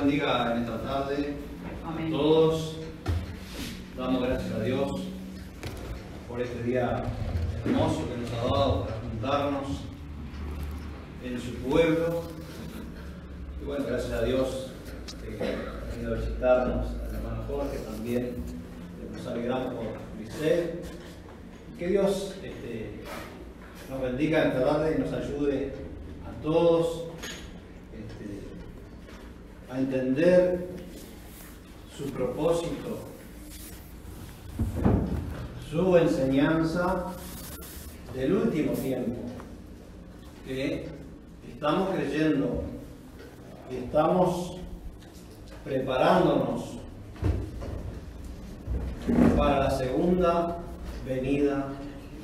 bendiga en esta tarde. Amén. Todos damos gracias a Dios por este día hermoso que nos ha dado para juntarnos en su pueblo. Y bueno, gracias a Dios que ha venido a visitarnos al hermano Jorge también. Nos alegramos por Lisset. Que Dios nos bendiga en esta tarde y nos ayude a todos a entender su propósito, su enseñanza del último tiempo, que estamos creyendo y estamos preparándonos para la segunda venida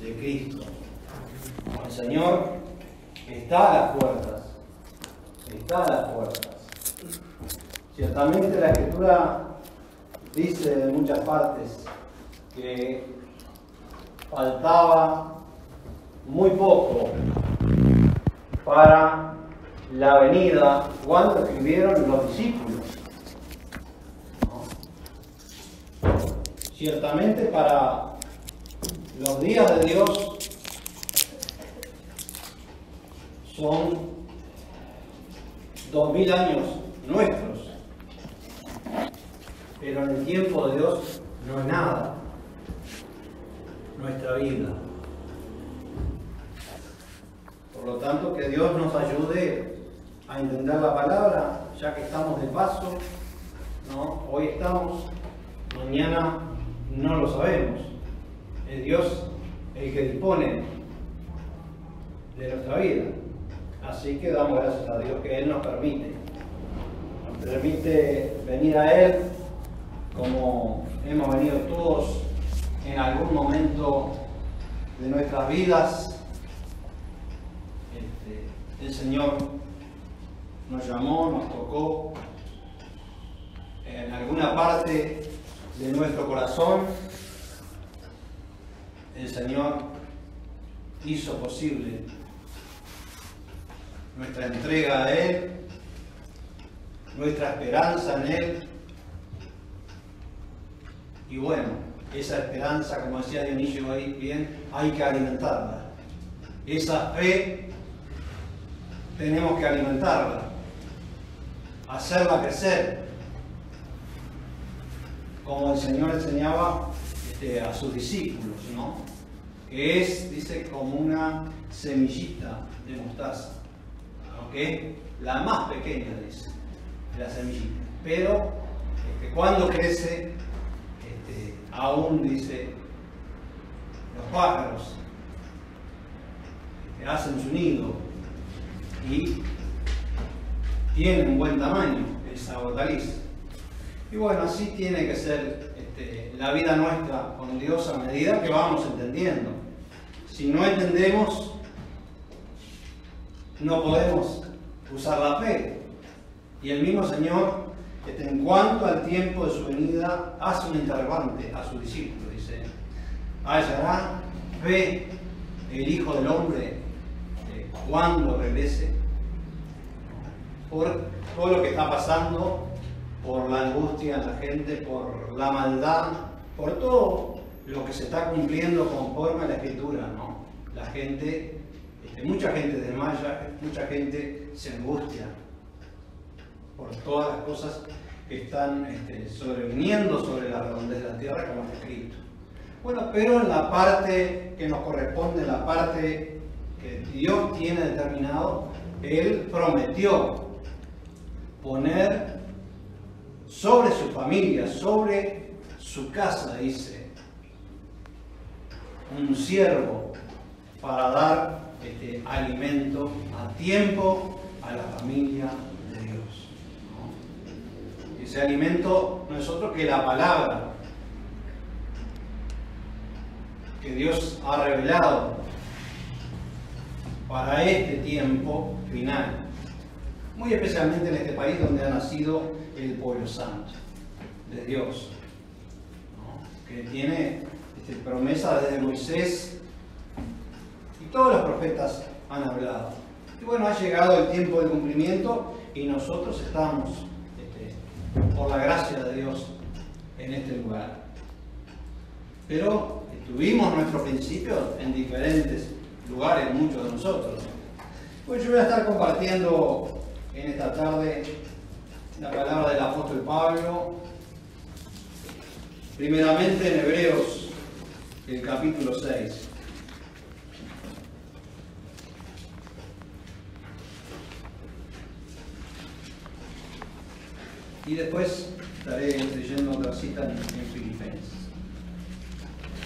de Cristo. El Señor está a las puertas, está a las puertas. Ciertamente la Escritura dice en muchas partes que faltaba muy poco para la venida cuando escribieron los discípulos. Ciertamente para los días de Dios son 2000 años nuestros. Pero en el tiempo de Dios no es nada nuestra vida. Por lo tanto, que Dios nos ayude a entender la palabra, ya que estamos de paso, ¿no? Hoy estamos, mañana no lo sabemos. Es Dios el que dispone de nuestra vida. Así que damos gracias a Dios que Él nos permite venir a Él, como hemos venido todos en algún momento de nuestras vidas. El Señor nos llamó, nos tocó en alguna parte de nuestro corazón. El Señor hizo posible nuestra entrega a Él, nuestra esperanza en Él. Y bueno, esa esperanza, como decía Dionisio ahí bien, hay que alimentarla. Esa fe tenemos que alimentarla, hacerla crecer, como el Señor enseñaba a sus discípulos, ¿no? Que es, dice, como una semillita de mostaza, ¿ok? La más pequeña, dice, de la semillita. Pero cuando crece, aún, dice, los pájaros hacen su nido y tienen un buen tamaño esa hortaliza. Y bueno, así tiene que ser la vida nuestra con Dios a medida que vamos entendiendo. Si no entendemos, no podemos usar la fe. Y el mismo Señor, en cuanto al tiempo de su venida, hace un interrogante a sus discípulos. Dice: ¿hallará fe el Hijo del Hombre cuando regrese? Por todo lo que está pasando, por la angustia en la gente, por la maldad, por todo lo que se está cumpliendo conforme a la Escritura, ¿no? La gente, mucha gente desmaya, mucha gente se angustia por todas las cosas que están sobreviniendo sobre la redondez de la tierra, como está escrito. Bueno, pero en la parte que nos corresponde, en la parte que Dios tiene determinado, Él prometió poner sobre su familia, sobre su casa, dice, un siervo para dar alimento a tiempo a la familia de Dios, ¿no? Ese alimento no es otro que la palabra que Dios ha revelado para este tiempo final, muy especialmente en este país donde ha nacido el pueblo santo de Dios, ¿no? Que tiene promesa desde Moisés y todos los profetas han hablado. Y bueno, ha llegado el tiempo del cumplimiento y nosotros estamos en este lugar. Pero tuvimos nuestros principios en diferentes lugares, muchos de nosotros. Pues yo voy a estar compartiendo en esta tarde la palabra del apóstol Pablo, primeramente en Hebreos, el capítulo 6. Y después estaré leyendo otra cita en Filipenses.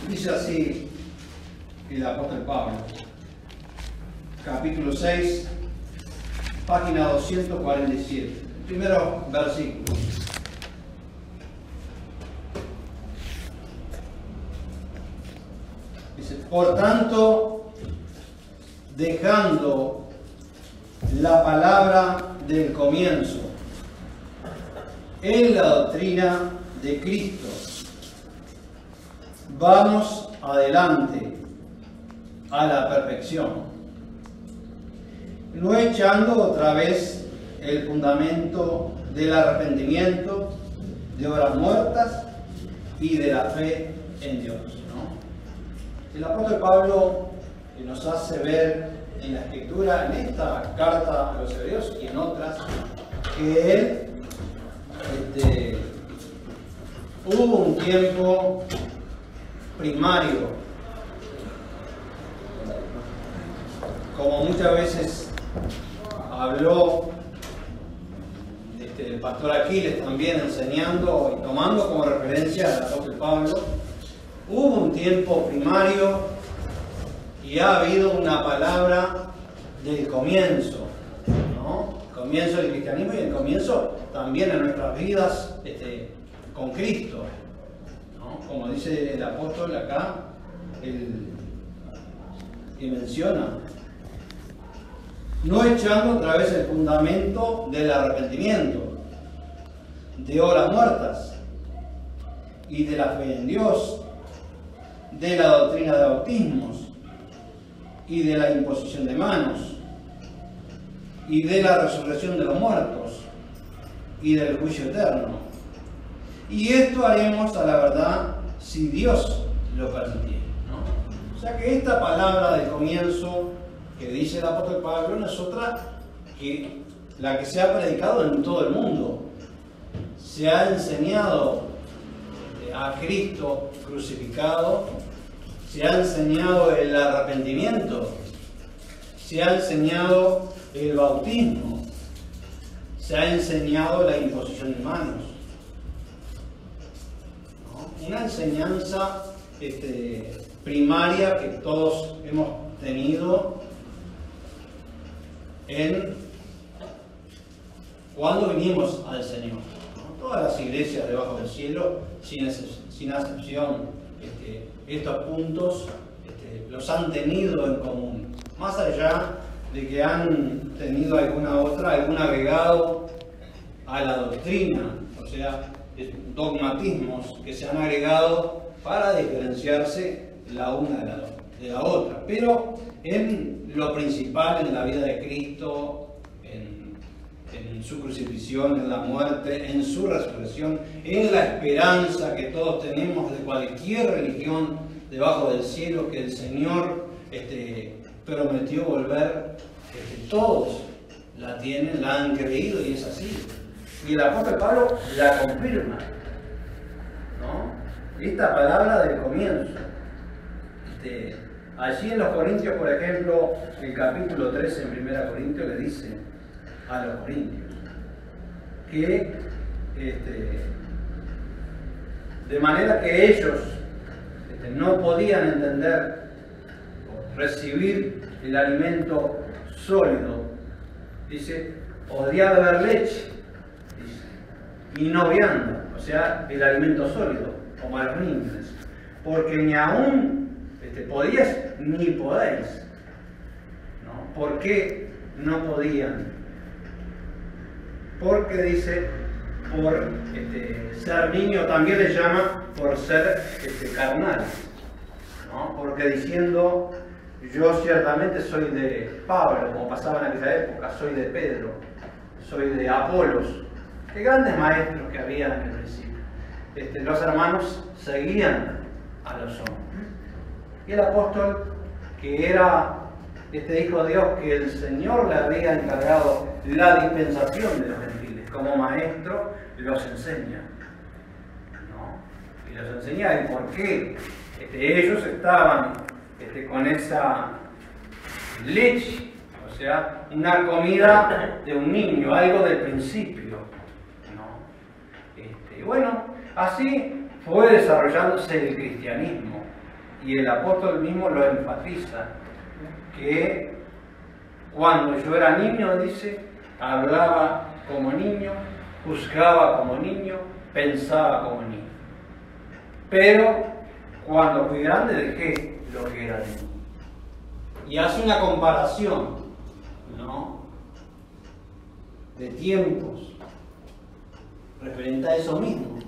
Dice así el apóstol Pablo, capítulo 6, página 247, primero versículo. Dice, por tanto, dejando la palabra del comienzo, en la doctrina de Cristo, vamos adelante a la perfección, no echando otra vez el fundamento del arrepentimiento, de obras muertas y de la fe en Dios, ¿no? El apóstol Pablo nos hace ver en la Escritura, en esta carta a los Hebreos y en otras, que él hubo un tiempo primario, como muchas veces habló el pastor Aquiles también enseñando y tomando como referencia al apóstol Pablo. Hubo un tiempo primario y ha habido una palabra del comienzo, ¿no? El comienzo del cristianismo y el comienzo también en nuestras vidas con Cristo, ¿no? Como dice el apóstol acá, que menciona, no echando otra vez el fundamento del arrepentimiento, de obras muertas y de la fe en Dios, de la doctrina de bautismos y de la imposición de manos y de la resurrección de los muertos y del juicio eterno. Y esto haremos a la verdad si Dios lo permitiera, ¿no? O sea que esta palabra del comienzo que dice el apóstol Pablo no es otra que la que se ha predicado en todo el mundo. Se ha enseñado a Cristo crucificado, se ha enseñado el arrepentimiento, se ha enseñado el bautismo, se ha enseñado la imposición de manos, ¿no? Una enseñanza primaria que todos hemos tenido cuando vinimos al Señor, ¿no? Todas las iglesias debajo del cielo, sin excepción, estos puntos los han tenido en común, más allá de que han tenido algún agregado a la doctrina, o sea, dogmatismos que se han agregado para diferenciarse la una de la otra, pero en lo principal, en la vida de Cristo, en su crucifixión, en la muerte, en su resurrección, en la esperanza que todos tenemos de cualquier religión debajo del cielo, que el Señor prometió volver, todos la tienen, la han creído y es así. Y el apóstol Pablo la confirma, ¿no? Esta palabra del comienzo. Allí en los Corintios, por ejemplo, el capítulo 13 en 1 Corintios le dice a los corintios que de manera que ellos no podían entender o recibir el alimento sólido, dice, podría beber leche, dice, y no vianda, o sea, el alimento sólido, como a los niños, porque ni aún podías ni podéis, ¿no? ¿Por qué no podían? Porque dice, por ser niño, también le llama por ser carnal, ¿no? Porque diciendo, yo ciertamente soy de Pablo, como pasaba en aquella época, soy de Pedro, soy de Apolos, que grandes maestros que había en el principio. los hermanos seguían a los hombres. Y el apóstol, que era este hijo de Dios, que el Señor le había encargado la dispensación de los gentiles, como maestro, los enseña. ¿No? Y los enseña el por qué ellos estaban con esa leche, o sea, una comida de un niño, algo del principio. ¿No? Y bueno, así fue desarrollándose el cristianismo. Y el apóstol mismo lo enfatiza, que cuando yo era niño, dice, hablaba como niño, juzgaba como niño, pensaba como niño. Pero cuando fui grande dejé lo que era niño. Y hace una comparación, ¿no?, de tiempos referente a eso mismo.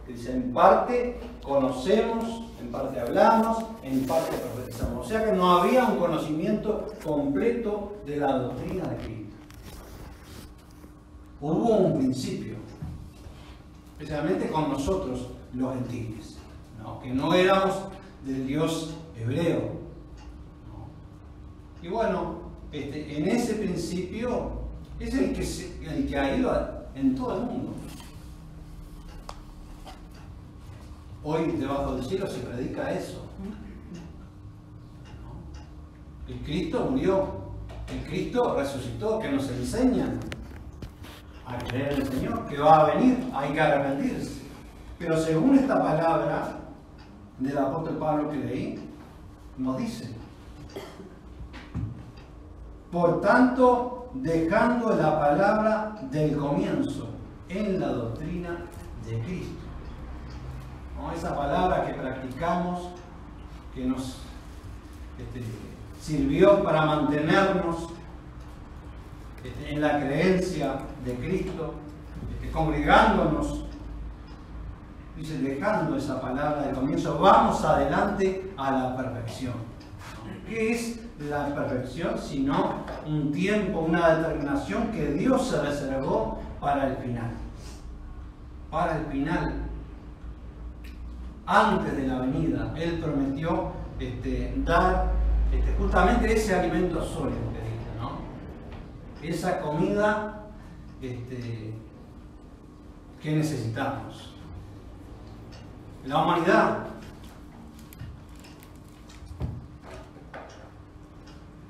Dice, en parte conocemos, en parte hablamos, en parte profetizamos. O sea que no había un conocimiento completo de la doctrina de Cristo. Hubo un principio, especialmente con nosotros los gentiles, ¿no?, que no éramos del Dios hebreo, ¿no? Y bueno, en ese principio es el que ha ido en todo el mundo. Hoy debajo del cielo se predica eso. ¿No? El Cristo murió, el Cristo resucitó, que nos enseñan a creer en el Señor, que va a venir, hay que arrepentirse. Pero según esta palabra del apóstol Pablo que leí, nos dice: por tanto, dejando la palabra del comienzo en la doctrina de Cristo. ¿No? Esa palabra que practicamos, que nos sirvió para mantenernos en la creencia de Cristo, congregándonos, dice, dejando esa palabra del comienzo, vamos adelante a la perfección. ¿Qué es la perfección? Sino un tiempo, una determinación que Dios se reservó para el final. Para el final. Antes de la venida, Él prometió dar justamente ese alimento sólido que dice, ¿no? Esa comida que necesitamos. La humanidad,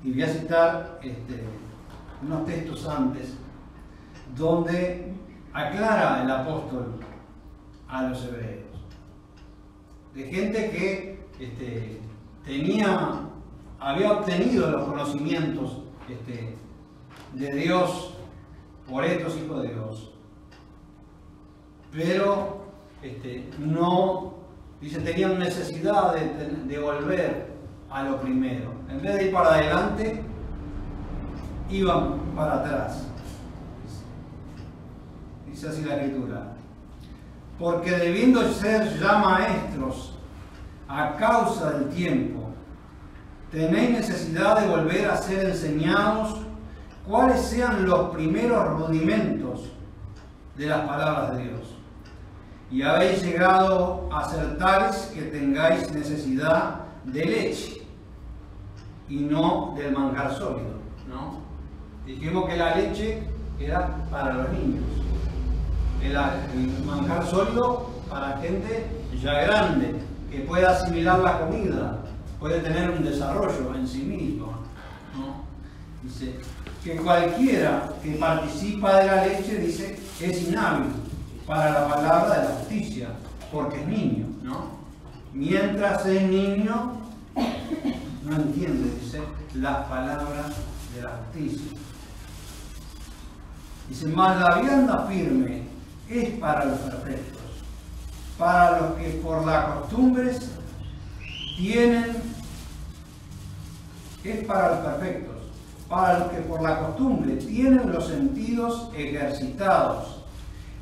y voy a citar unos textos antes, donde aclara el apóstol a los hebreos, de gente que había obtenido los conocimientos de Dios por estos hijos de Dios, pero no, dice, tenían necesidad de volver a lo primero. En vez de ir para adelante, iban para atrás. Dice así la Escritura: porque debiendo ser ya maestros a causa del tiempo, tenéis necesidad de volver a ser enseñados cuáles sean los primeros rudimentos de las palabras de Dios. Y habéis llegado a ser tales que tengáis necesidad de leche y no del manjar sólido, ¿no? Dijimos que la leche era para los niños, el manjar sólido para gente ya grande, que pueda asimilar la comida, puede tener un desarrollo en sí mismo, ¿no? Dice que cualquiera que participa de la leche, dice, es inhábil para la palabra de la justicia, porque es niño, ¿no? Mientras es niño, no entiende, dice, las palabras de la justicia. Dice, mas la vianda firme es para los perfectos, para los que por las costumbres tienen, es para los perfectos, para los que por la costumbre tienen los sentidos ejercitados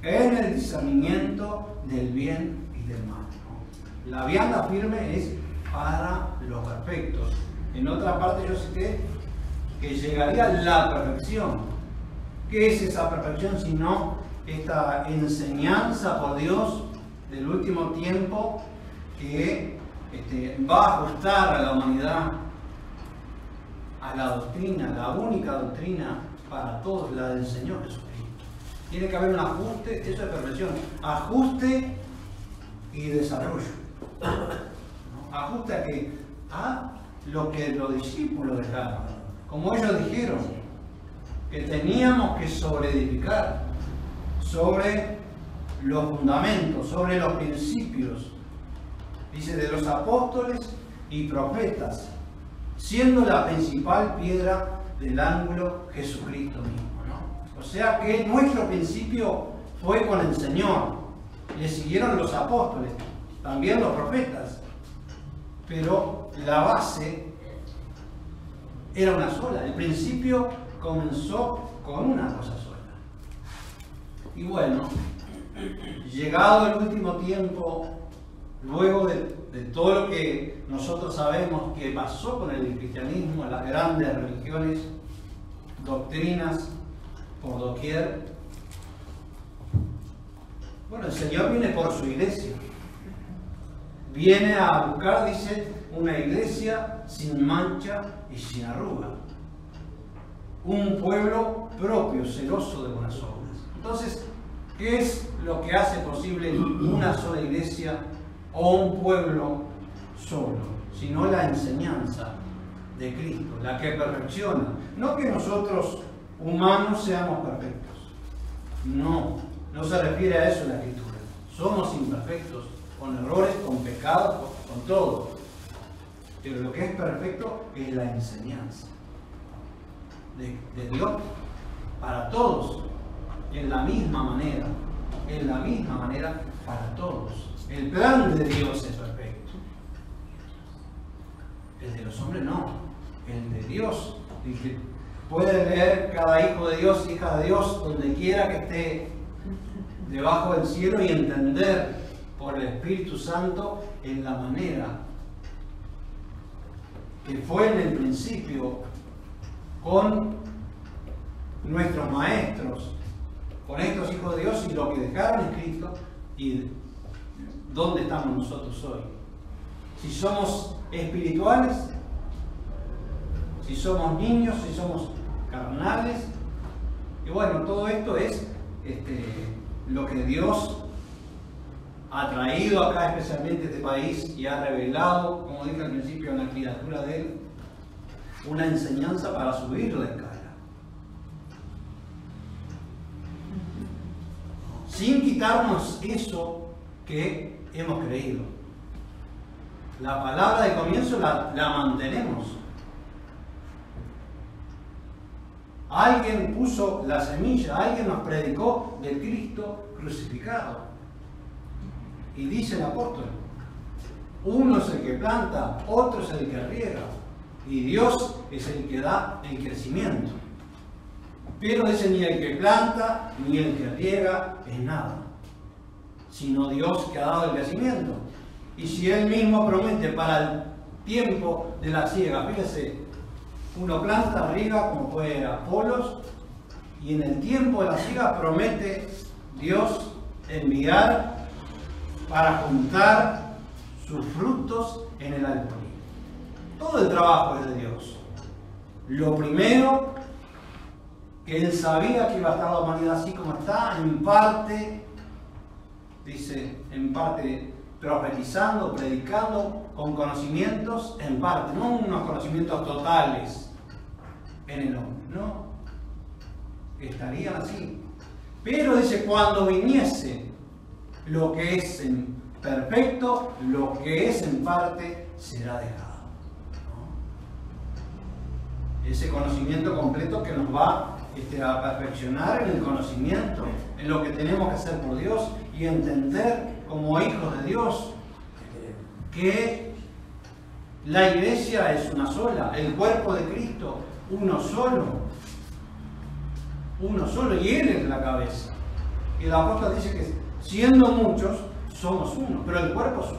en el discernimiento del bien y del mal, ¿no? La vianda firme es para los perfectos. En otra parte yo cité que llegaría la perfección. ¿Qué es esa perfección sino esta enseñanza por Dios del último tiempo que va a ajustar a la humanidad a la doctrina, la única doctrina para todos, la del Señor Jesucristo. Tiene que haber un ajuste, eso es perfección, ajuste y desarrollo. ¿No? Ajuste a lo que los discípulos dejaron. Como ellos dijeron, que teníamos que sobreedificar sobre los fundamentos, sobre los principios, dice, de los apóstoles y profetas, siendo la principal piedra del ángulo Jesucristo mismo, ¿no? O sea que nuestro principio fue con el Señor, le siguieron los apóstoles, también los profetas, pero la base era una sola, el principio comenzó con una cosa sola. Y bueno, llegado el último tiempo, luego de todo lo que nosotros sabemos que pasó con el cristianismo, las grandes religiones, doctrinas por doquier, bueno, el Señor viene por su iglesia. Viene a buscar, dice, una iglesia sin mancha y sin arruga. Un pueblo propio, celoso de buenas obras. Entonces, ¿qué es lo que hace posible una sola iglesia o un pueblo solo? Sino la enseñanza de Cristo, la que perfecciona. No que nosotros, humanos, seamos perfectos. No, no se refiere a eso la Escritura. Somos imperfectos, con errores, con pecados, con todo. Pero lo que es perfecto es la enseñanza de Dios para todos, en la misma manera para todos. El plan de Dios es perfecto. El de los hombres no, el de Dios. El que puede leer cada hijo de Dios, hija de Dios, donde quiera que esté debajo del cielo y entender por el Espíritu Santo en la manera que fue en el principio con nuestros maestros, con estos hijos de Dios y lo que dejaron escrito y dónde estamos nosotros hoy. Si somos espirituales, si somos niños, si somos carnales. Y bueno, todo esto es lo que Dios ha traído acá, especialmente a este país, y ha revelado, como dije al principio, a una criatura de Él, una enseñanza para subir la escala. Sin quitarnos eso que hemos creído. La palabra de comienzo la mantenemos. Alguien puso la semilla, alguien nos predicó del Cristo crucificado. Y dice el apóstol, uno es el que planta, otro es el que riega, y Dios es el que da el crecimiento. Pero dice, ni el que planta ni el que riega es nada, sino Dios que ha dado el crecimiento. Y si Él mismo promete para el tiempo de la siega, fíjese, uno planta, riega como fue Apolos, y en el tiempo de la siega promete Dios enviar para juntar sus frutos en el alfolí. Todo el trabajo es de Dios. Lo primero, que Él sabía que iba a estar la humanidad así como está, en parte, dice, en parte profetizando, predicando, con conocimientos, en parte, no unos conocimientos totales en el hombre, no, estarían así. Pero dice, cuando viniese lo que es en perfecto, lo que es en parte será dejado, ¿no? Ese conocimiento completo que nos va a perfeccionar en el conocimiento, en lo que tenemos que hacer por Dios y entender como hijos de Dios que la iglesia es una sola, el cuerpo de Cristo uno solo, y Él es la cabeza. Y el apóstol dice que siendo muchos somos uno, pero el cuerpo es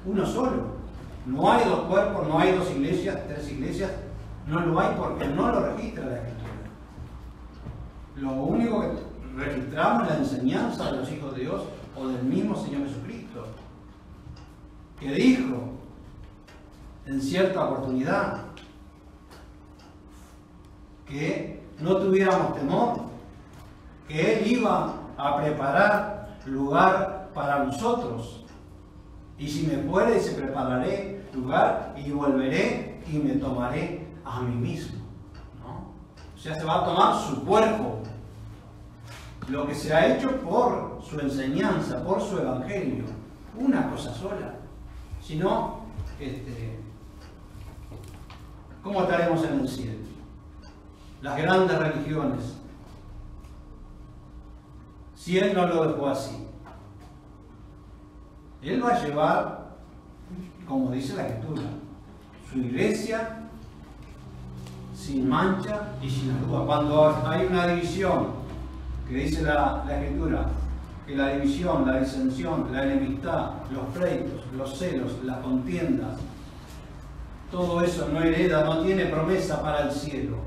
uno solo. No hay dos cuerpos, no hay dos iglesias, tres iglesias, no lo hay porque no lo registra la Escritura. Lo único que registramos la enseñanza de los hijos de Dios o del mismo Señor Jesucristo, que dijo en cierta oportunidad que no tuviéramos temor, que Él iba a preparar lugar para nosotros. Y si me fuere, dice, prepararé lugar y volveré y me tomaré a mí mismo, ¿no? O sea, se va a tomar su cuerpo, lo que se ha hecho por su enseñanza, por su evangelio, una cosa sola. Si no, ¿cómo estaremos en el cielo? Las grandes religiones, si Él no lo dejó así, Él va a llevar, como dice la Escritura, su iglesia sin mancha y sin arruga. Cuando hay una división, que dice la Escritura, que la división, la disensión, la enemistad, los pleitos, los celos, las contiendas, todo eso no hereda, no tiene promesa para el cielo.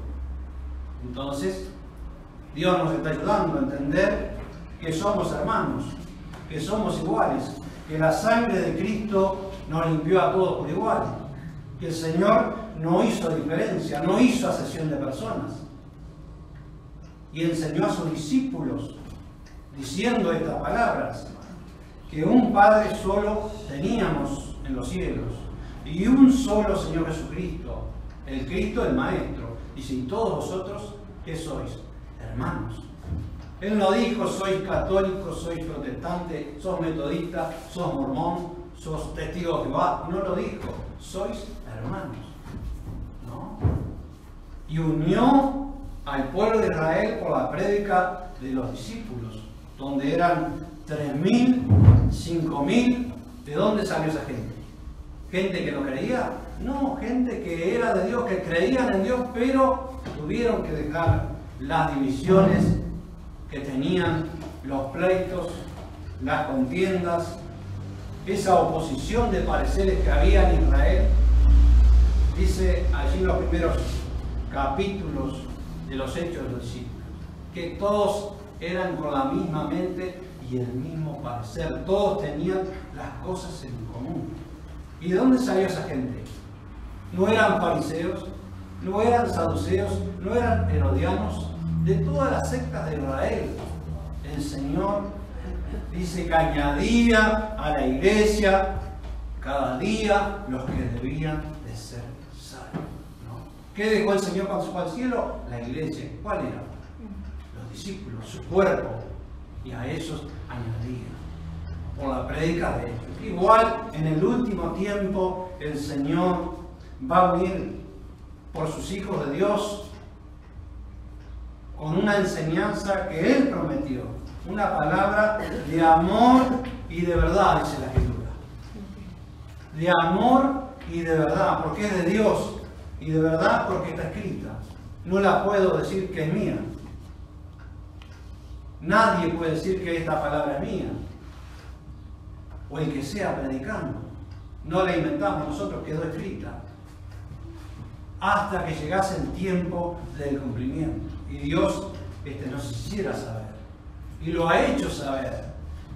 Entonces, Dios nos está ayudando a entender que somos hermanos, que somos iguales, que la sangre de Cristo nos limpió a todos por igual, que el Señor no hizo diferencia, no hizo acepción de personas, y enseñó a sus discípulos diciendo estas palabras, que un Padre solo teníamos en los cielos y un solo Señor Jesucristo, el Cristo, el Maestro. Dice, y todos vosotros, ¿qué sois? Hermanos. Él no dijo, sois católicos, sois protestantes, sos metodista, sos mormón, sos testigo de Jehová. No lo dijo, sois hermanos, ¿no? Y unió al pueblo de Israel por la prédica de los discípulos, donde eran 3.000, 5.000. ¿De dónde salió esa gente? ¿Gente que no creía? No, gente que era de Dios, que creían en Dios, pero tuvieron que dejar las divisiones que tenían, los pleitos, las contiendas, esa oposición de pareceres que había en Israel. Dice allí en los primeros capítulos de los Hechos de los Discípulos, que todos eran con la misma mente y el mismo parecer, todos tenían las cosas en común. ¿Y de dónde salió esa gente? No eran fariseos, no eran saduceos, no eran herodianos, de todas las sectas de Israel. El Señor dice que añadía a la iglesia cada día los que debían de ser salvos, ¿no? ¿Qué dejó el Señor cuando se fue al cielo? La iglesia. ¿Cuál era? Los discípulos, su cuerpo. Y a esos añadía por la prédica de ellos. Igual en el último tiempo el Señor va a venir por sus hijos de Dios con una enseñanza que Él prometió, una palabra de amor y de verdad, dice la Escritura. De amor y de verdad, porque es de Dios, y de verdad porque está escrita. No la puedo decir que es mía. Nadie puede decir que esta palabra es mía, o el que sea predicando. No la inventamos nosotros, quedó escrita, hasta que llegase el tiempo del cumplimiento. Y Dios nos hiciera saber, y lo ha hecho saber.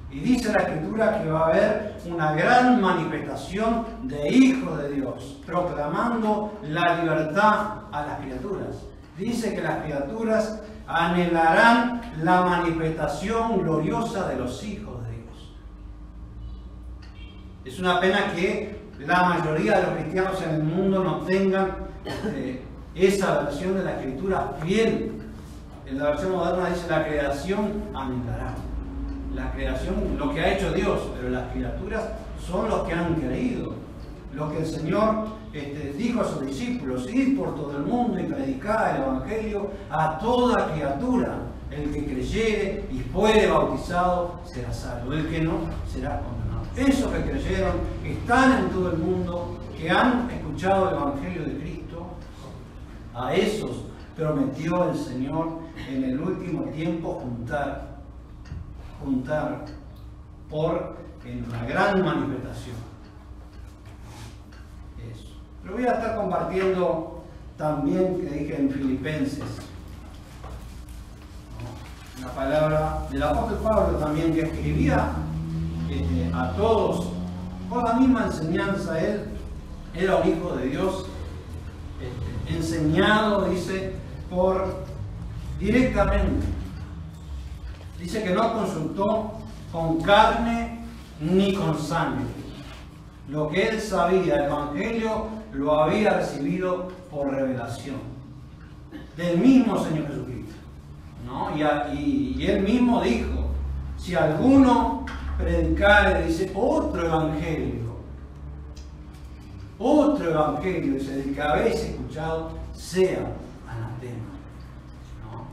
Y dice la Escritura que va a haber una gran manifestación de hijos de Dios, proclamando la libertad a las criaturas. Dice que las criaturas anhelarán la manifestación gloriosa de los hijos de Dios. Es una pena que la mayoría de los cristianos en el mundo no tengan esa versión de la Escritura fiel. En la versión moderna dice la creación anhelará. La creación, lo que ha hecho Dios, pero las criaturas son los que han creído. Lo que el Señor dijo a sus discípulos: id por todo el mundo y predicad el Evangelio a toda criatura. El que creyere y fuere bautizado será salvo, el que no será condenado. Esos que creyeron, que están en todo el mundo, que han escuchado el Evangelio de Cristo, a esos prometió el Señor en el último tiempo juntar en una gran manifestación. Eso. Lo voy a estar compartiendo también, que dije en Filipenses. la palabra del apóstol Pablo también, que escribía a todos con la misma enseñanza. Él era un hijo de Dios, enseñado, dice, directamente. Dice que no consultó con carne ni con sangre. Lo que él sabía, el Evangelio, lo había recibido por revelación del mismo Señor Jesucristo, ¿no? Y él mismo dijo: si alguno predicare, dice, otro evangelio, dice, del que habéis escuchado, sea anatema, ¿no?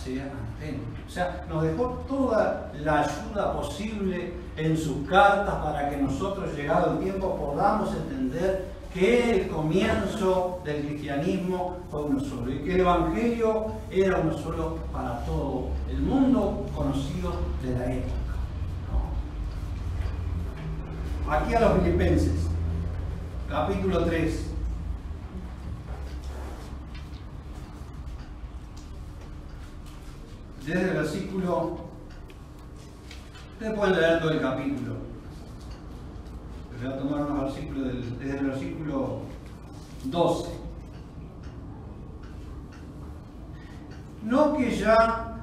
Sea anatema. O sea, nos dejó toda la ayuda posible en sus cartas para que nosotros, llegado el tiempo, podamos entender que el comienzo del cristianismo fue uno solo y que el Evangelio era uno solo para todo el mundo conocido de la época, ¿no? Aquí a los Filipenses, capítulo 3. Desde el versículo, ustedes pueden leer todo el capítulo, pero voy a tomar unos versículos desde el versículo 12. No que ya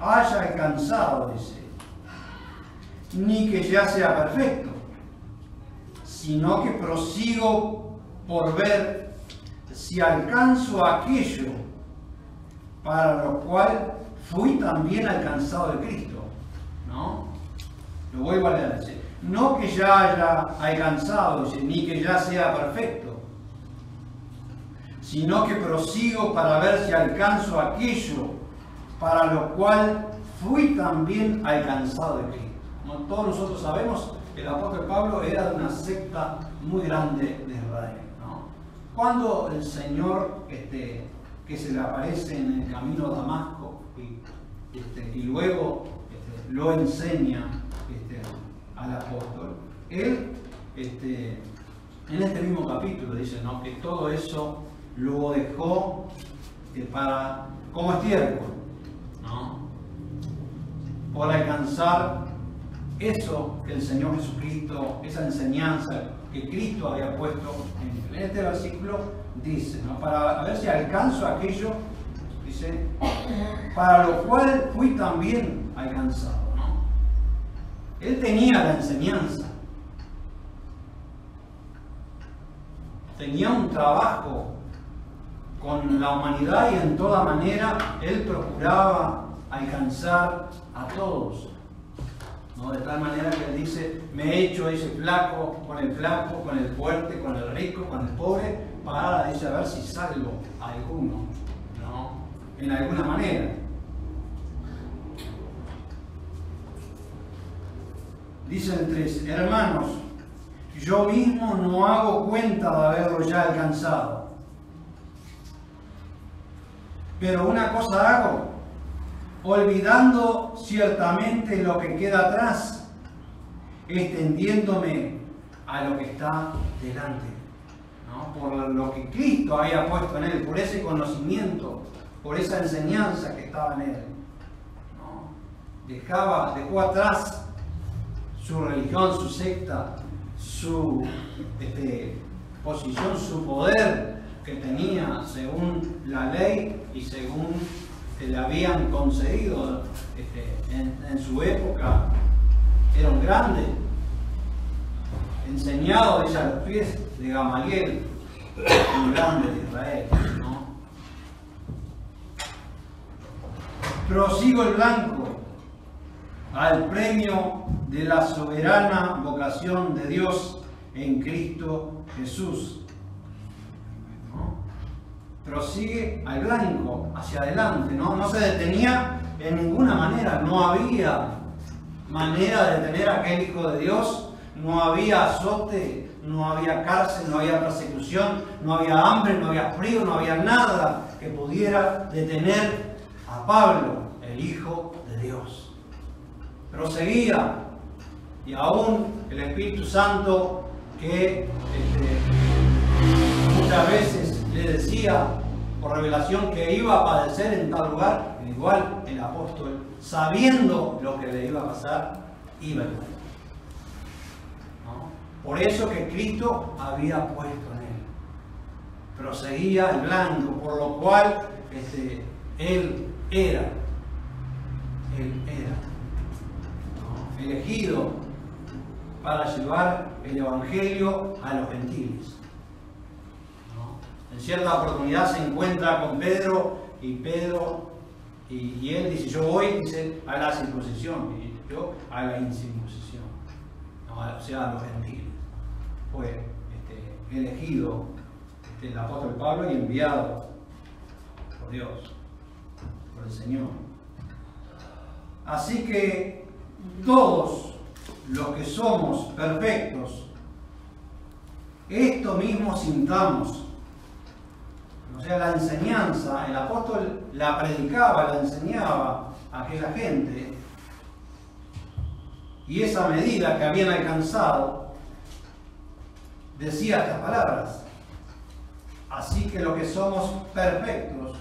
haya alcanzado, dice, ni que ya sea perfecto, sino que prosigo por ver si alcanzo aquello para lo cual fui también alcanzado de Cristo, ¿no? Lo vuelvo a leer, dice, no que ya haya alcanzado, dice, ni que ya sea perfecto, sino que prosigo para ver si alcanzo aquello para lo cual fui también alcanzado de Cristo. ¿No? Todos nosotros sabemos que el apóstol Pablo era de una secta muy grande de Israel, ¿no? Cuando el Señor que se le aparece en el camino a Damasco y luego lo enseña al apóstol, él en este mismo capítulo dice, ¿no?, que todo eso lo dejó como estiércol, ¿no?, por alcanzar eso que el Señor Jesucristo, esa enseñanza que Cristo había puesto en él. En este versículo dice, ¿no?, para ver si alcanzo aquello, dice, para lo cual fui también alcanzado, ¿no? Él tenía la enseñanza, tenía un trabajo con la humanidad y en toda manera él procuraba alcanzar a todos, ¿no? De tal manera que él dice, me he hecho, dice, flaco, con el fuerte, con el rico, con el pobre, para, dice, a ver si salvo a alguno, ¿no?, en alguna manera. Dice el 3, hermanos, yo mismo no hago cuenta de haberlo ya alcanzado, pero una cosa hago, olvidando ciertamente lo que queda atrás, extendiéndome a lo que está delante, ¿no?, por lo que Cristo había puesto en él, por ese conocimiento, por esa enseñanza que estaba en él, ¿no? Dejó atrás su religión, su secta, su posición, su poder que tenía según la ley y según que le habían concedido en su época. Era un grande, enseñado, dice, a los pies de Gamaliel, un grande de Israel, ¿no? Prosigo el blanco al premio de la soberana vocación de Dios en Cristo Jesús, ¿no? Prosigue al blanco, hacia adelante, ¿no? No se detenía en ninguna manera, no había manera de detener a aquel Hijo de Dios, no había azote, no había cárcel, no había persecución, no había hambre, no había frío, no había nada que pudiera detener a Pablo, el Hijo de Dios. Proseguía, y aún el Espíritu Santo, que muchas veces le decía por revelación que iba a padecer en tal lugar, igual el apóstol, sabiendo lo que le iba a pasar, iba igual. ¿No? Por eso que Cristo había puesto en él. Proseguía el blanco, por lo cual él era, ¿no? Elegido para llevar el Evangelio a los gentiles. ¿No? En cierta oportunidad se encuentra con Pedro y él dice, yo voy, dice, a la circuncisión, y yo a la incircuncisión, ¿no? O sea, a los gentiles. Fue elegido el apóstol Pablo y enviado por Dios, por el Señor. Así que todos los que somos perfectos, esto mismo sintamos. O sea, la enseñanza, el apóstol la predicaba, la enseñaba a aquella gente, y esa medida que habían alcanzado decía estas palabras: así que los que somos perfectos,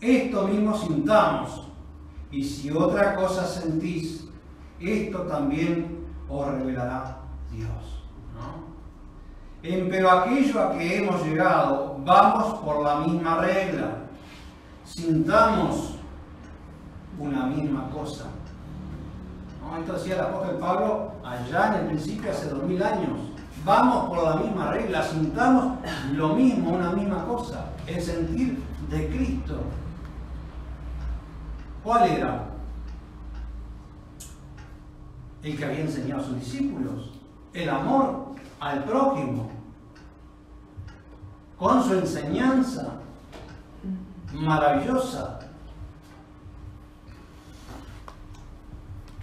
esto mismo sintamos, y si otra cosa sentís, esto también os revelará Dios. ¿No? Pero aquello a que hemos llegado, vamos por la misma regla, sintamos una misma cosa. ¿No? Esto decía el apóstol Pablo allá en el principio, hace 2000 años. Vamos por la misma regla, sintamos lo mismo, una misma cosa, el sentir de Cristo. ¿Cuál era? El que había enseñado a sus discípulos, el amor al prójimo, con su enseñanza maravillosa,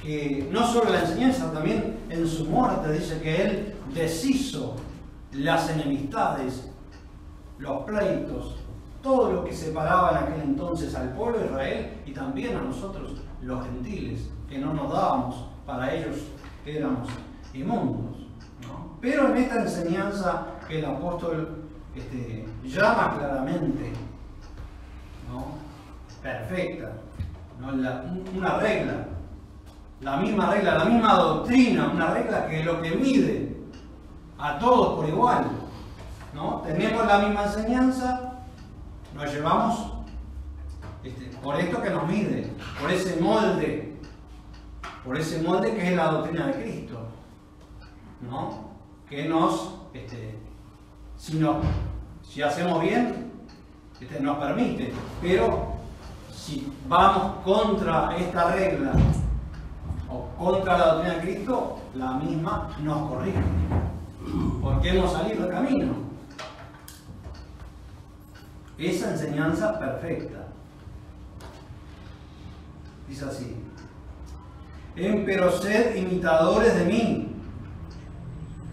que no solo la enseñanza, también en su muerte dice que él deshizo las enemistades, los pleitos, todo lo que separaba en aquel entonces al pueblo de Israel y también a nosotros los gentiles, que no nos dábamos, para ellos éramos inmundos, ¿no? Pero en esta enseñanza que el apóstol llama claramente, ¿no? Perfecta, ¿no? Una regla, la misma doctrina, una regla que es lo que mide a todos por igual, ¿no? Tenemos la misma enseñanza, nos llevamos por esto que nos mide, por ese molde que es la doctrina de Cristo, ¿no? Que nos, si hacemos bien, nos permite, pero si vamos contra esta regla o contra la doctrina de Cristo, la misma nos corrige, porque hemos salido del camino. Esa enseñanza perfecta dice así: pero sed imitadores de mí,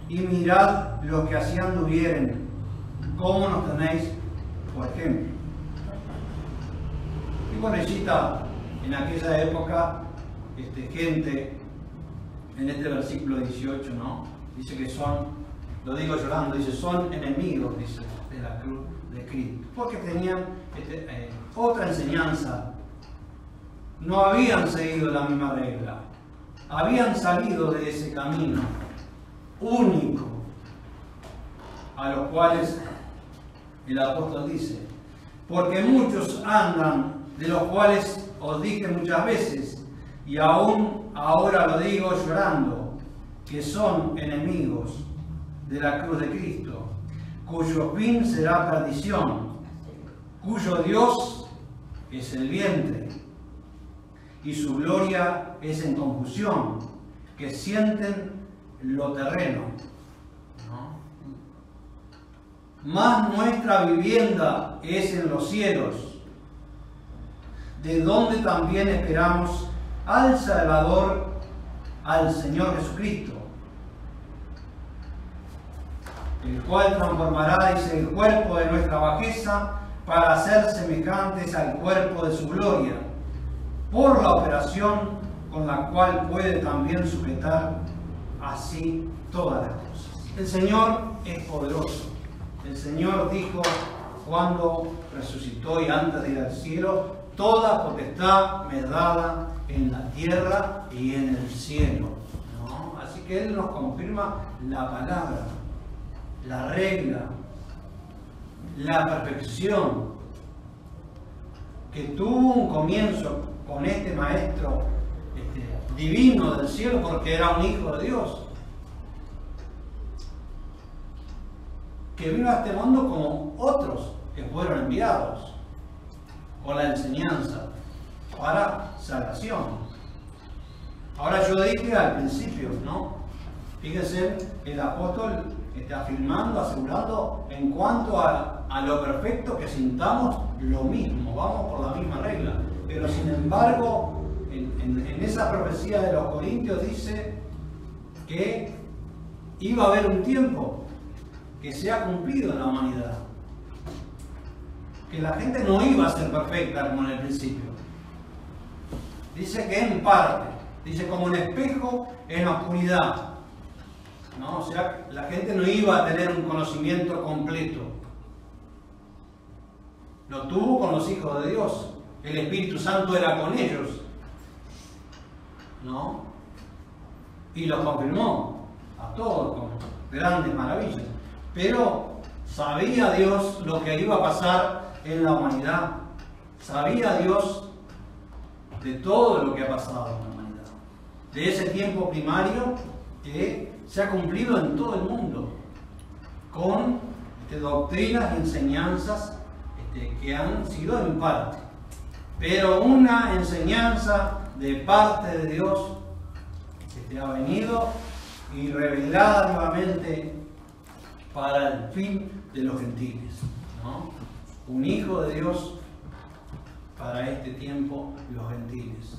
y mirad lo que así anduvieren, cómo nos tenéis por ejemplo. Y bueno, cita en aquella época gente, en este versículo 18, ¿no? Dice que son, lo digo llorando, dice, son enemigos, dice, de la cruz de Cristo, porque tenían otra enseñanza, no habían seguido la misma regla, habían salido de ese camino único, a los cuales el apóstol dice, porque muchos andan, de los cuales os dije muchas veces, y aún ahora lo digo llorando, que son enemigos de la cruz de Cristo, cuyo fin será perdición, cuyo Dios es el vientre, y su gloria es en confusión, que sienten lo terreno, ¿no? Mas nuestra vivienda es en los cielos, de donde también esperamos al Salvador, al Señor Jesucristo, el cual transformará, dice, el cuerpo de nuestra bajeza para ser semejantes al cuerpo de su gloria, por la operación con la cual puede también sujetar así todas las cosas. El Señor es poderoso. El Señor dijo cuando resucitó y antes de ir al cielo, toda potestad me es dada en la tierra y en el cielo, ¿no? Así que Él nos confirma la palabra, la regla, la perfección, que tuvo un comienzo con este Maestro divino del cielo, porque era un hijo de Dios, que vino a este mundo como otros que fueron enviados, con la enseñanza para salvación. Ahora yo dije al principio, ¿no? Fíjense, el apóstol está afirmando, asegurando en cuanto a lo perfecto, que sintamos lo mismo, vamos por la misma regla. Pero sin embargo, en esa profecía de los Corintios dice que iba a haber un tiempo que se ha cumplido en la humanidad, que la gente no iba a ser perfecta como en el principio. Dice que en parte, dice como un espejo en la oscuridad, ¿no? O sea, la gente no iba a tener un conocimiento completo. Lo tuvo con los hijos de Dios, el Espíritu Santo era con ellos, ¿no? Y los confirmó a todos con grandes maravillas. Pero sabía Dios lo que iba a pasar en la humanidad. Sabía Dios de todo lo que ha pasado en la humanidad. De ese tiempo primario que se ha cumplido en todo el mundo. Con doctrinas y enseñanzas que han sido en parte. Pero una enseñanza de parte de Dios ha venido y revelada nuevamente para el fin de los gentiles, ¿no? Un hijo de Dios para este tiempo, los gentiles,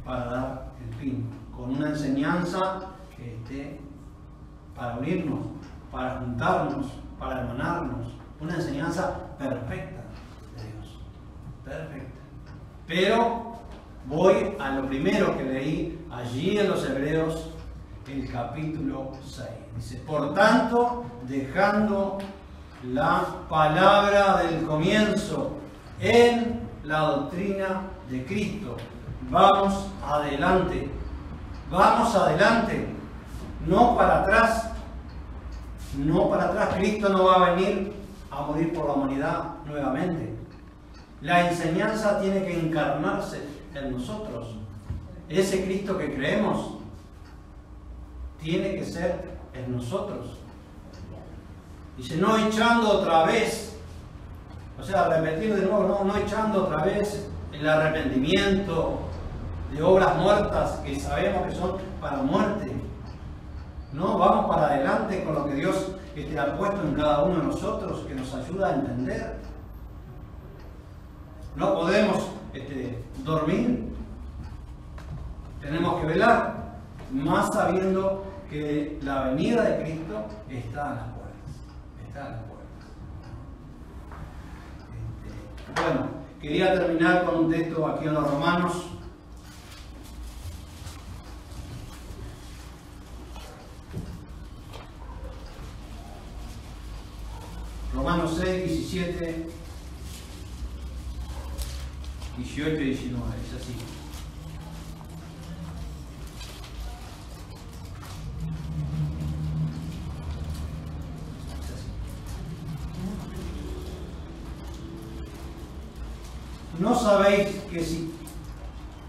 para dar el fin, con una enseñanza para unirnos, para juntarnos, para hermanarnos, una enseñanza perfecta de Dios, perfecta. Pero voy a lo primero que leí allí en los Hebreos, el capítulo 6. Dice, por tanto, dejando la palabra del comienzo en la doctrina de Cristo, vamos adelante, no para atrás, no para atrás. Cristo no va a venir a morir por la humanidad nuevamente. La enseñanza tiene que encarnarse en nosotros. Ese Cristo que creemos tiene que ser en nosotros. Dice, no echando otra vez, o sea, repetir de nuevo, no echando otra vez el arrepentimiento de obras muertas que sabemos que son para muerte. No, vamos para adelante con lo que Dios ha puesto en cada uno de nosotros, que nos ayuda a entender. No podemos dormir, tenemos que velar, más sabiendo que la venida de Cristo está a las puertas. Bueno, quería terminar con un texto aquí en los Romanos. Romanos 6, 17, 18 y 19, es así. ¿No sabéis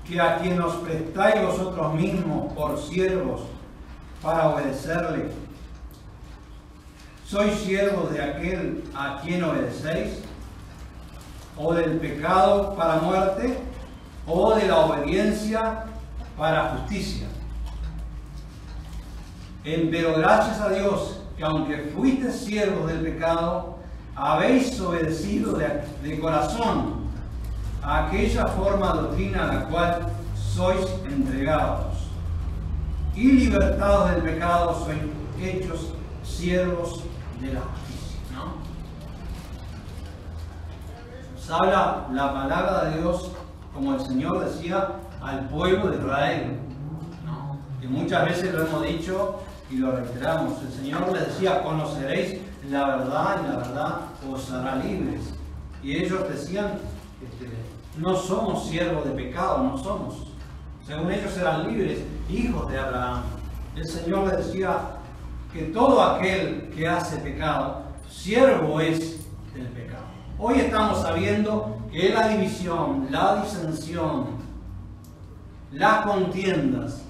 que a quien os prestáis vosotros mismos por siervos para obedecerle, sois siervos de aquel a quien obedecéis? ¿O del pecado para muerte, o de la obediencia para justicia? Pero gracias a Dios, que aunque fuisteis siervos del pecado, habéis obedecido de corazón a aquella forma de doctrina a la cual sois entregados, y libertados del pecado sois hechos siervos de la justicia, ¿no? Nos habla la palabra de Dios, como el Señor decía al pueblo de Israel, ¿no? Que muchas veces lo hemos dicho y lo reiteramos. El Señor les decía, conoceréis la verdad y la verdad os hará libres. Y ellos decían, no somos siervos de pecado, no somos. Según ellos eran libres, hijos de Abraham. El Señor les decía que todo aquel que hace pecado, siervo es del pecado. Hoy estamos sabiendo que la división, la disensión, las contiendas,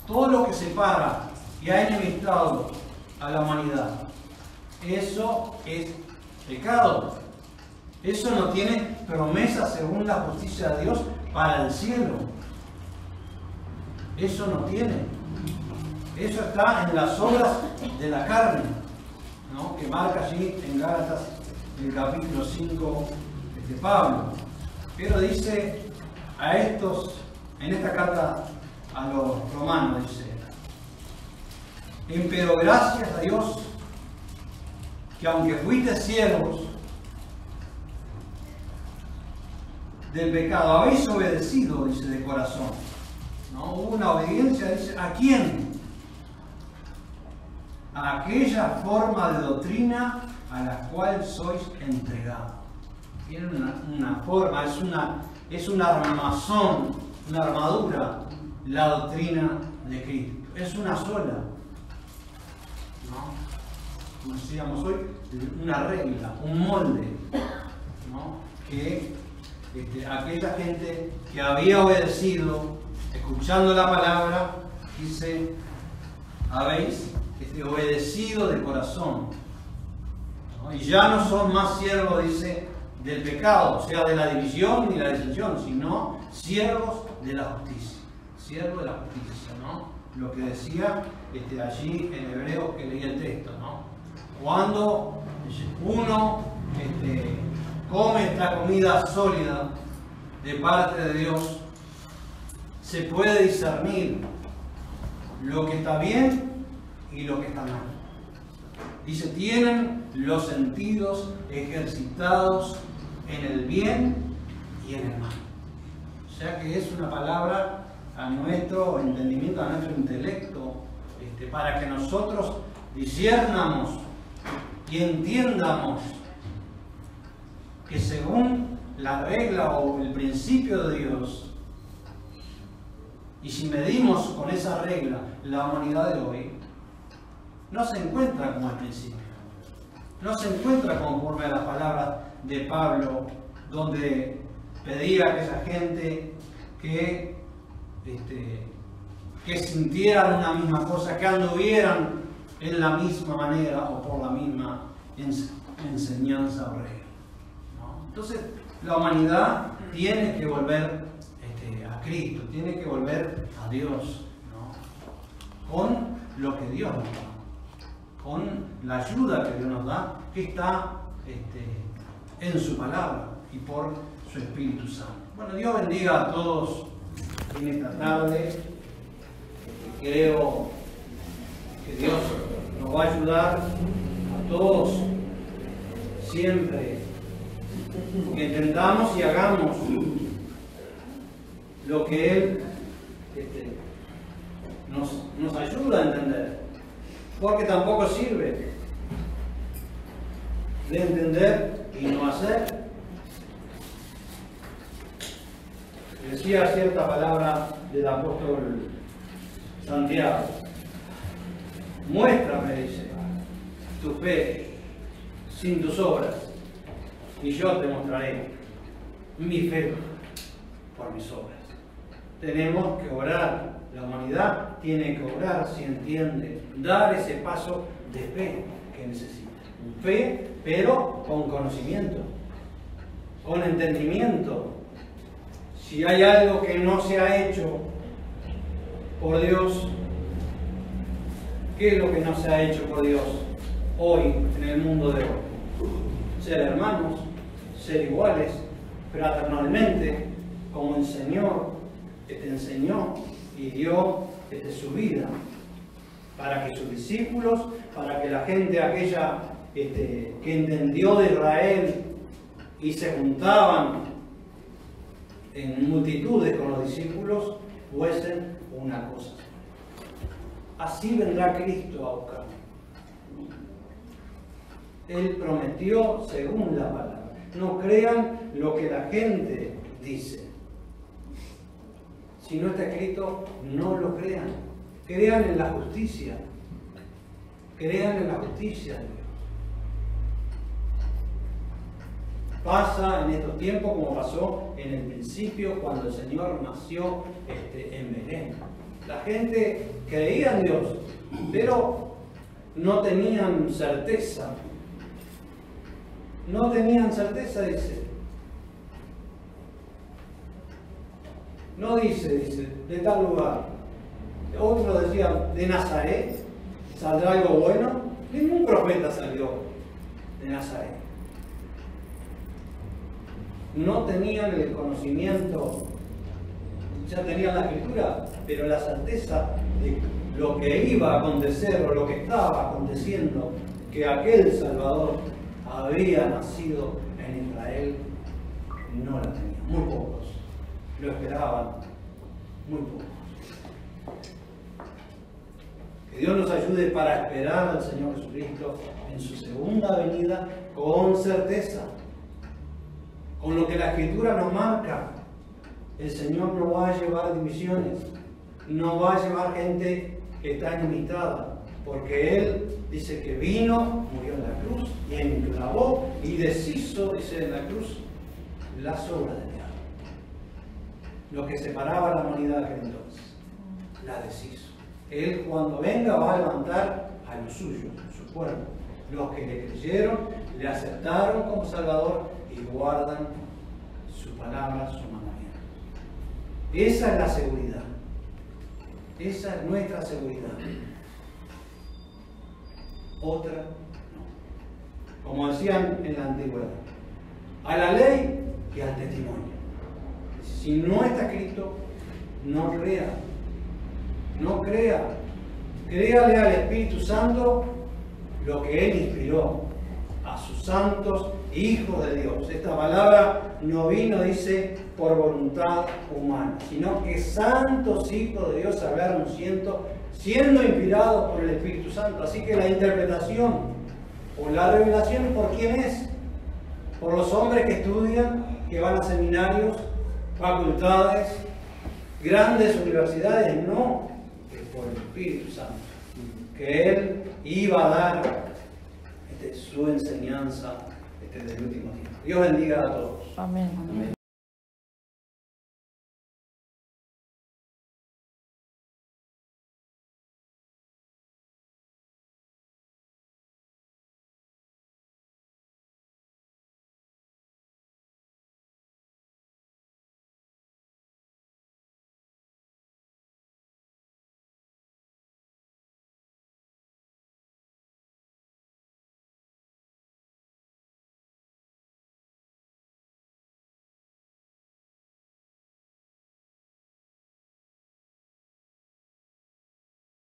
todo lo que separa y ha enemistado a la humanidad, eso es pecado. Eso no tiene promesa según la justicia de Dios para el cielo. Eso no tiene. Eso está en las obras de la carne, ¿no? Que marca allí en Gálatas, en el capítulo 5 de Pablo. Pero dice a estos, en esta carta a los romanos, dice: empero gracias a Dios que aunque fuiste siervos del pecado, habéis obedecido, dice, de corazón. ¿No? Hubo una obediencia, dice, ¿a quién? A aquella forma de doctrina a la cual sois entregados. Tiene una forma, es un armazón, una armadura, la doctrina de Cristo. Es una sola, ¿no? Como decíamos hoy, una regla, un molde, ¿no? Que aquella gente que había obedecido, escuchando la palabra, dice, habéis obedecido de corazón, ¿no? Y ya no son más siervos, dice, del pecado, o sea, de la división ni la disensión, sino siervos de la justicia. Siervos de la justicia, ¿no? Lo que decía allí en hebreo que leí el texto, ¿no? Cuando uno come esta comida sólida de parte de Dios, se puede discernir lo que está bien y lo que está mal. Dice, tienen los sentidos ejercitados en el bien y en el mal. O sea que es una palabra a nuestro entendimiento, a nuestro intelecto, para que nosotros disciernamos y entiendamos que según la regla o el principio de Dios, y si medimos con esa regla la humanidad de hoy, no se encuentra como al principio. No se encuentra conforme a las palabras de Pablo, donde pedía a aquella gente que sintieran una misma cosa, que anduvieran en la misma manera o por la misma enseñanza o regla, ¿no? Entonces, la humanidad tiene que volver a Cristo, tiene que volver a Dios, ¿no? Con lo que Dios nos da, con la ayuda que Dios nos da, que está en su palabra y por su Espíritu Santo. Bueno, Dios bendiga a todos en esta tarde. Creo que Dios nos va a ayudar a todos siempre que entendamos y hagamos lo que Él nos ayuda a entender, porque tampoco sirve de entender y no hacer. Decía cierta palabra del apóstol Santiago: muéstrame, dice, tu fe sin tus obras, y yo te mostraré mi fe por mis obras. Tenemos que orar, la humanidad tiene que orar, si entiende, dar ese paso de fe que necesita. Fe, pero con conocimiento, con entendimiento. Si hay algo que no se ha hecho por Dios, ¿qué es lo que no se ha hecho por Dios hoy en el mundo de hoy? Ser hermanos, ser iguales, fraternalmente, como el Señor te enseñó y dio su vida, para que sus discípulos, para que la gente aquella que entendió de Israel y se juntaban en multitudes con los discípulos, fuesen una cosa. Así vendrá Cristo a buscar. Él prometió según la palabra. No crean lo que la gente dice. Si no está escrito, no lo crean. Crean en la justicia. Crean en la justicia de Dios. Pasa en estos tiempos como pasó en el principio cuando el Señor nació en Belén. La gente creía en Dios, pero no tenían certeza. No tenían certeza, dice. No dice, de tal lugar. Otro decía, de Nazaret, ¿saldrá algo bueno? Ningún profeta salió de Nazaret. No tenían el conocimiento, ya tenían la escritura, pero la certeza de lo que iba a acontecer o lo que estaba aconteciendo, que aquel Salvador había nacido en Israel, no la tenían. Muy pocos lo esperaban, muy pocos. Que Dios nos ayude para esperar al Señor Jesucristo en su segunda venida con certeza, con lo que la Escritura nos marca. El Señor no va a llevar divisiones, no va a llevar gente que está enemistada, porque Él dice que vino, murió en la cruz y enclavó y deshizo, dice en la cruz, las obras del diablo. Lo que separaba a la humanidad de aquel entonces, la deshizo. Él cuando venga va a levantar a los suyos, su pueblo, los que le creyeron, le aceptaron como Salvador y guardan su palabra, su mandamiento. Esa es la seguridad. Esa es nuestra seguridad. Otra no. Como decían en la antigüedad, a la ley y al testimonio. Si no está escrito, no crea. No crea. Créale al Espíritu Santo lo que Él inspiró a sus santos hijos de Dios. Esta palabra no vino, dice, por voluntad humana, sino que santos hijos de Dios hablaron siendo inspirados por el Espíritu Santo. Así que la interpretación o la revelación, ¿por quién es? Por los hombres que estudian, que van a seminarios, facultades, grandes universidades, no, es por el Espíritu Santo, que Él iba a dar su enseñanza del último tiempo. Dios bendiga a todos. Amén. Amén.